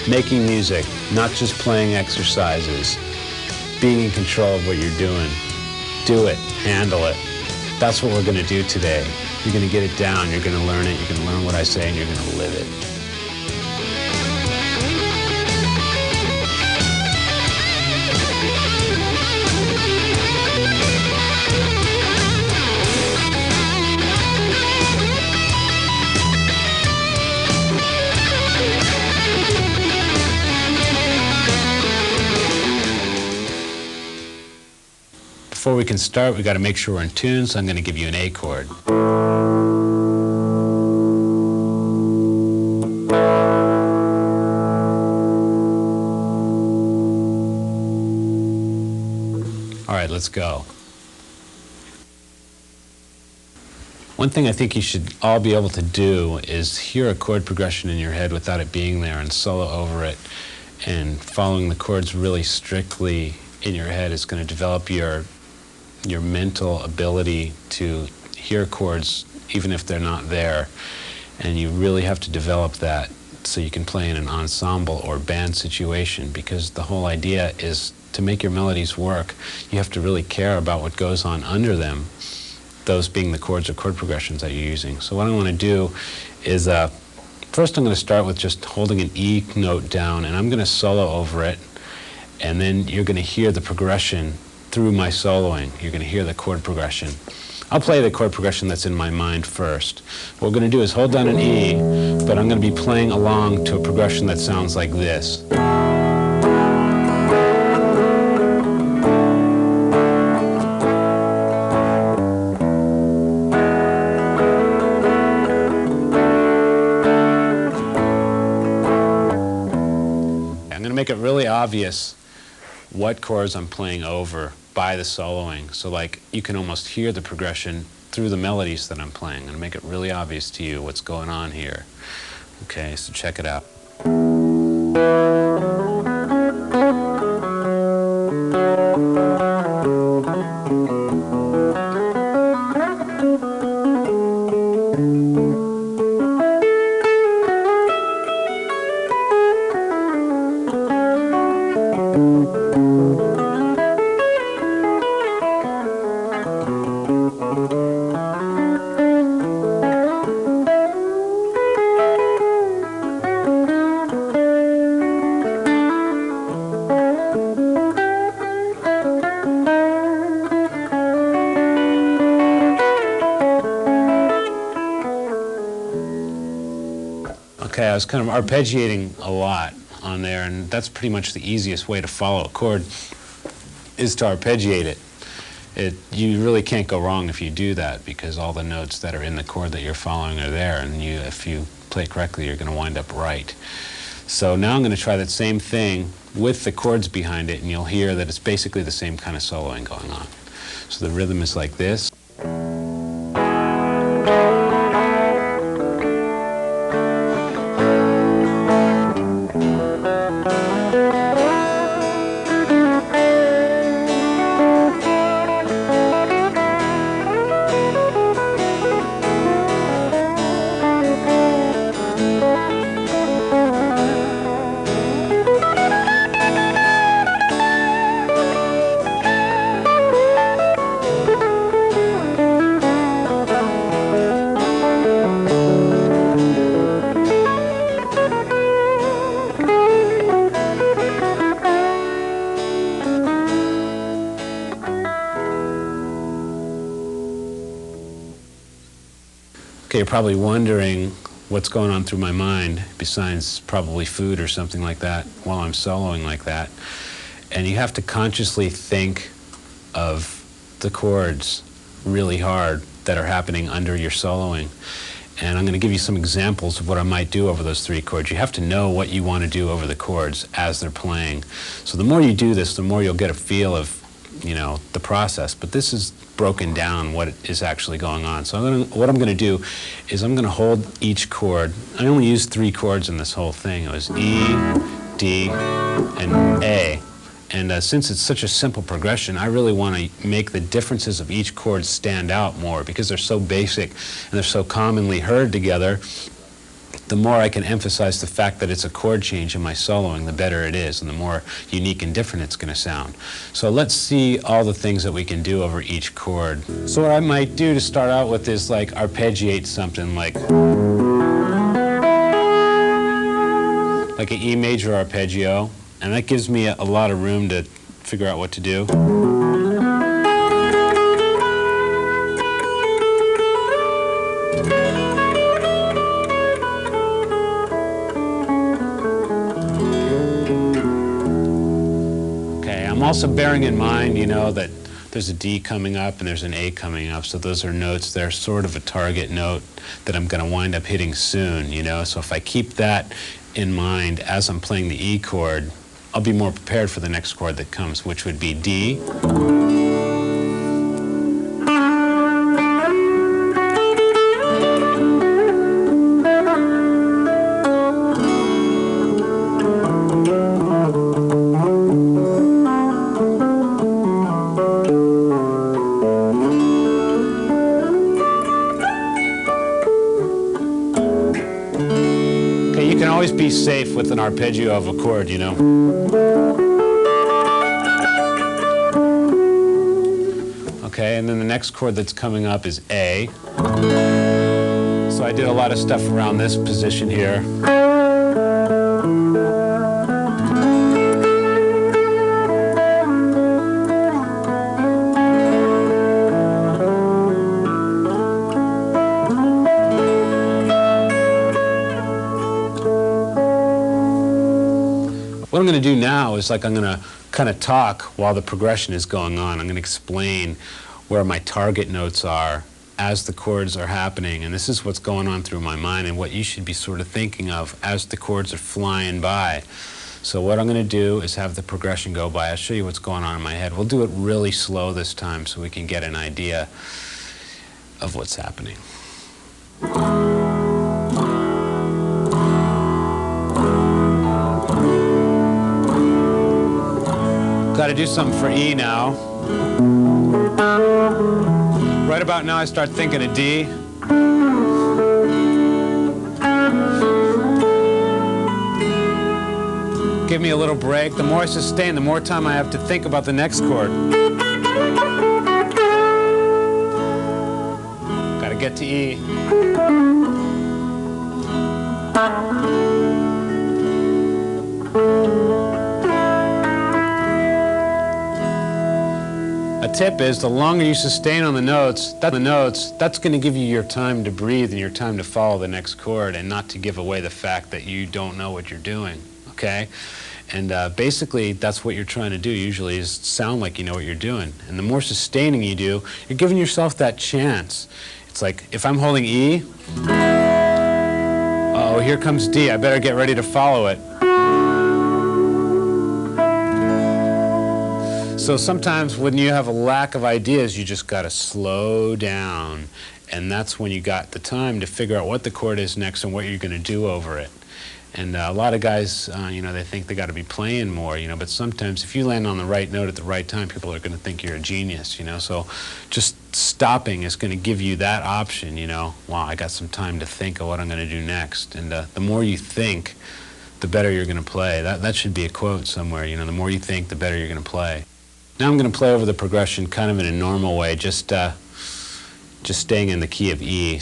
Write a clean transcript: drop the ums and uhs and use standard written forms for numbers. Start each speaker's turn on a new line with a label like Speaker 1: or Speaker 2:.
Speaker 1: making music, not just playing exercises, being in control of what you're doing. Do it, handle it. That's what we're going to do today. You're going to get it down, you're going to learn it, you're going to learn what I say, and you're going to live it. Before we can start, we got to make sure we're in tune, so I'm going to give you an A chord. All right, let's go. One thing I think you should all be able to do is hear a chord progression in your head without it being there and solo over it, and following the chords really strictly in your head is going to develop your mental ability to hear chords even if they're not there, and you really have to develop that so you can play in an ensemble or band situation, because the whole idea is to make your melodies work, you have to really care about what goes on under them, those being the chords or chord progressions that you're using. So what I want to do is, first I'm going to start with just holding an E note down, and I'm going to solo over it, and then you're going to hear the progression through my soloing. You're going to hear the chord progression. I'll play the chord progression that's in my mind first. What we're going to do is hold down an E, but I'm going to be playing along to a progression that sounds like this. I'm going to make it really obvious what chords I'm playing over by the soloing. So like you can almost hear the progression through the melodies that I'm playing, and make it really obvious to you what's going on here. Okay, so check it out. Okay, I was kind of arpeggiating a lot on there, and that's pretty much the easiest way to follow a chord, is to arpeggiate it. You really can't go wrong if you do that, because all the notes that are in the chord that you're following are there, and if you play correctly, you're going to wind up right. So now I'm going to try that same thing with the chords behind it, and you'll hear that it's basically the same kind of soloing going on. So the rhythm is like this. Okay, you're probably wondering what's going on through my mind, besides probably food or something like that, while I'm soloing like that. And you have to consciously think of the chords really hard that are happening under your soloing. And I'm going to give you some examples of what I might do over those three chords. You have to know what you want to do over the chords as they're playing. So the more you do this, the more you'll get a feel of, the process. But this is broken down what is actually going on. So what I'm going to do is I'm going to hold each chord. I only used three chords in this whole thing. It was E, D, and A. And since it's such a simple progression, I really want to make the differences of each chord stand out more, because they're so basic and they're so commonly heard together. the more I can emphasize the fact that it's a chord change in my soloing, the better it is, and the more unique and different it's going to sound. So let's see all the things that we can do over each chord. So what I might do to start out with is like arpeggiate something like an E major arpeggio, and that gives me a lot of room to figure out what to do. Okay, I'm also bearing in mind, you know, that there's a D coming up and there's an A coming up, so those are notes that are sort of a target note that I'm going to wind up hitting soon, you know. So if I keep that in mind as I'm playing the E chord, I'll be more prepared for the next chord that comes, which would be D. You can always be safe with an arpeggio of a chord, you know. Okay, and then the next chord that's coming up is A. So I did a lot of stuff around this position here. What I'm going to do now is I'm going to kind of talk while the progression is going on. I'm going to explain where my target notes are as the chords are happening, and this is what's going on through my mind and what you should be sort of thinking of as the chords are flying by. So what I'm going to do is have the progression go by. I'll show you what's going on in my head. We'll do it really slow this time so we can get an idea of what's happening. Got to do something for E now. Right about now I start thinking of D. Give me a little break. The more I sustain, the more time I have to think about the next chord. Got to get to E. A tip is the longer you sustain on the notes, that's going to give you your time to breathe and your time to follow the next chord and not to give away the fact that you don't know what you're doing, okay? And basically, that's what you're trying to do usually, is sound like you know what you're doing. And the more sustaining you do, you're giving yourself that chance. It's like, if I'm holding E, oh, here comes D, I better get ready to follow it. So sometimes when you have a lack of ideas, you just got to slow down. And that's when you got the time to figure out what the chord is next and what you're going to do over it. And a lot of guys, you know, they think they got to be playing more, you know, but sometimes if you land on the right note at the right time, people are going to think you're a genius, you know. So just stopping is going to give you that option, you know. Wow, I got some time to think of what I'm going to do next. And the more you think, the better you're going to play. That should be a quote somewhere, you know. The more you think, the better you're going to play. Now I'm going to play over the progression kind of in a normal way, just staying in the key of E.